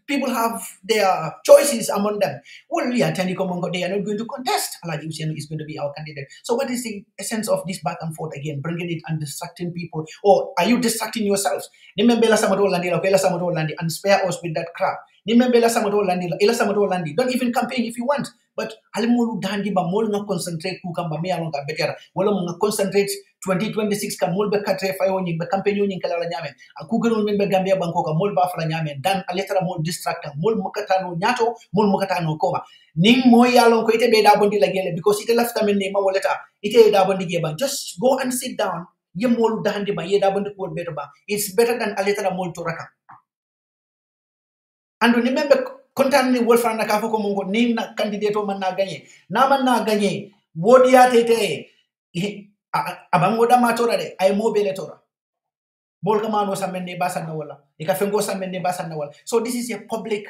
people have their choices among them. Well, yeah, they are not going to contest. Alaji Hussein is going to be our candidate. So what is the essence of this back and forth again, bringing it and distracting people? Or are you distracting yourselves? And spare us with that crap. Don't even campaign if you want. But alimulu dandi ba mol nga concentrate ku kamba me alonga betera. Wala mga concentrate 2026 ka mol be katre fayo nying be campaign nying kala nyame. Aku gënon men be Gambia banko ka mol ba fala nyame dan aletara mol distractant mol mukatano nyato mol mukatano koma. Ning mo yalon ko ite be da bondi la gele because ite lafta men ne ma woleta ite da bondi geba. Just go and sit down. Ye mol dandi ba ye da bondi ko beto ba. It's better than aletara mol to raka. And remember Kontani Wolfran Nakafoko Mongo, name na candidate man na ganye. Naman na ganye. Wodia tete. Abangoda matora de. Ay mobile tora. Bolkamano sa mende basa na wala. Ikafengo sa mende basa na wala. So this is a public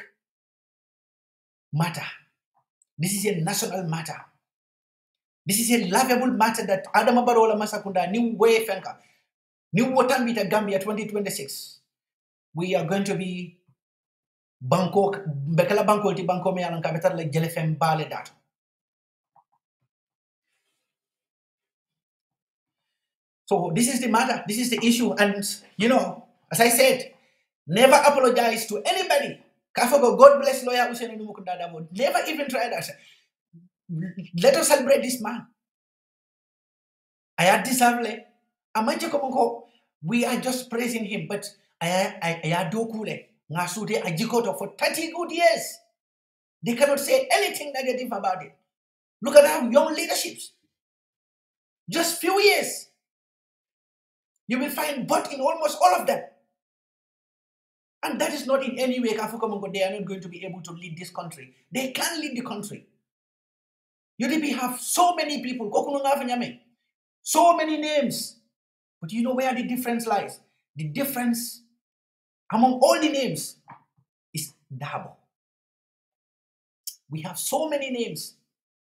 matter. This is a national matter. This is a lovable matter that Adama Barola Masakunda, new way fenka. New Watambita Gambia 2026. We are going to be Bangkok, Bekala Bangkok, ti Bangkok me alang kabetar like Jelefem Bale dat. So this is the matter, this is the issue, and as I said, never apologize to anybody. Kafogo, God bless lawyer Usainu Mukunda Dabo. Never even try that. Let us celebrate this man. I had this family. We are just praising him, but aya dokule ngasude ajikoto for 30 good years. They cannot say anything negative about it. Look at our young leaderships. Just few years. You will find but in almost all of them. And that is not in any way Kafukamongo, they are not going to be able to lead this country. They can lead the country. UDP have so many people, so many names. But you know where the difference lies? The difference among all the names is Dabo. We have so many names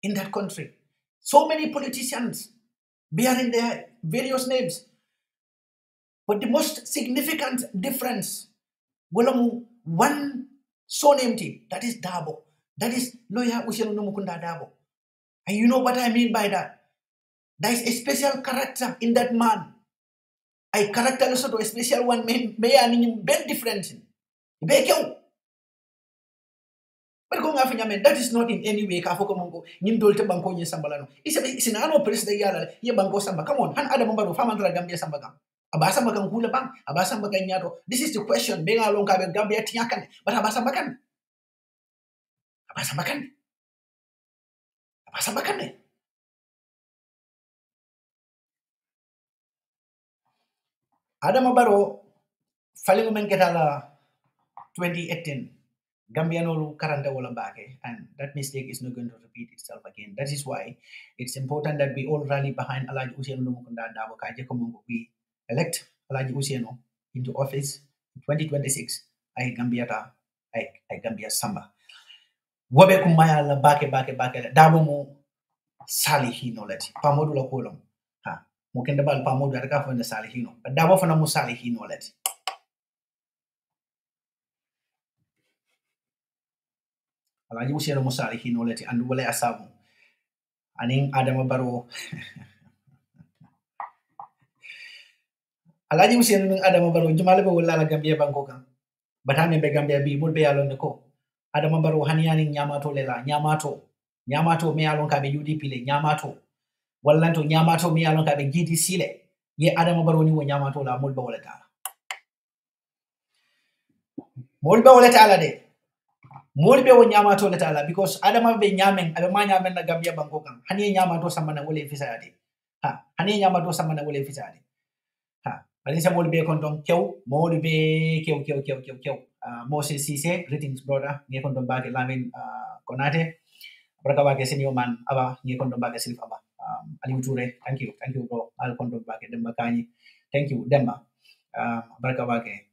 in that country. So many politicians bearing their various names. But the most significant difference, one surname team, that is Dabo. That is Lawyer Ushenu Numukunda Dabo. And you know what I mean by that? There is a special character in that man. A character also to a special one may be different. But that is not in any way Kafokomongo, Nimdolte Banko Sambalano. It's an annual president Yala, Yabanko Samba. Come on, Han Adamamba, Famandra Gambia Sambaga. Abasambakan Hulaban, Abasambakan Yato. This is the question, being along Gambia Tiakan, but Abasambakan. Abasambakan. Abasambakan. Adamabaro, Faliman Ketala 2018. Gambiano Karanda Wolambake, and that mistake is not going to repeat itself again. That is why it's important that we all rally behind Alaji Usiano Numukunda Dabo Kajekomungu. We elect Alaji Usiano into office in 2026. I Gambia Samba. Wabe kumaya la bake Dabo mo salihino leti. Pamodu la kolom. Ha. Mukendabal pamodu ataka fwende salihino. But Dabo fana mo salihino leti. Alaji Usiano Musali Hinoleti and Wale Asamu. Aning Adama Baro. Alaji Usiano Adama Baro, Jamalaba Wala Gambia Bankoka. But Hame Begambia be would be along the co. Adama Baro Haniani Yamato Lela, Yamato me along Kabe UDP, Yamato. Walanto Yamato me along Kabe GD Sile. Ye Adama Baroni when Yamato la Mulba Waletala. Mulba Waletala de. Molbe wo nyamato letala because adama be nyamen adama nyamen na Gambia Bankokan hani nyamato samana wole fisadi ha hani nyamato samana wole fisadi ha ali sa molbe konton kew molbe kew Moses Cisse, greetings brother nge konton bage lamin konate baraka bage senior man aba nge konton bage silif aba Ali Toure, thank you bro al konton bage demba kani thank you demba baraka bage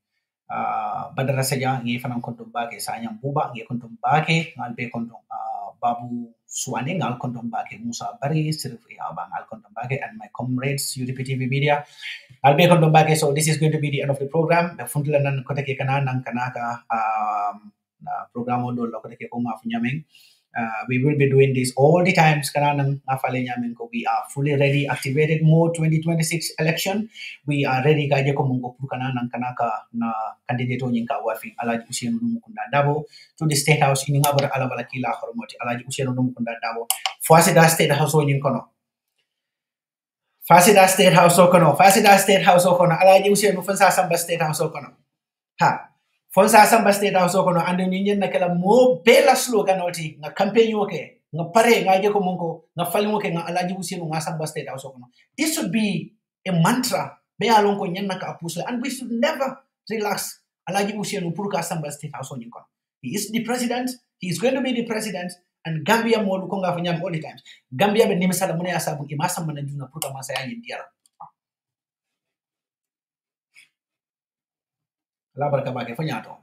Badara saja ngi fanam kontum bake sanyam buba ngi kontum bake ngal be kontum Babu Suwane ngal kontum bake Musa Bari Sirif Abang ngal kontum bake and my comrades UDP TV Media ngal be kontum bake. So this is going to be the end of the program. The funtula nan kotake kana nang kanaka program do lokotake ko ma funyameng. We will be doing this all the times. We are fully ready, activated mode 2026 election. We are ready to candidate Alaji Usiano Numukunda Dabo to the State House in Ingabara Alabalakila Hormoti, Alaji Usiano Numukunda Dabo. Fasida State House in Kono. Fasida State House Okono, Fasida State House Okono, Alaji Usiano Fansa Samba State House Okono. Ha. Fonsa Samba State House Okono and the Union Nakela mo bela slogan oti na campaign yoke na pare nga je ko monko na fali mo ke nga Alaji Usiano nga Samba State House Okono. This should be a mantra be alon ko nyen naka apusle, and we should never relax Alaji Usiano puruka Samba State House Okono. He is the president, he is going to be the president, and Gambia mo ko nga fanyam all the times. Gambia be nimisala mune asabu imasa manajuna puruka masaya ndiara. La barka bake fanyato.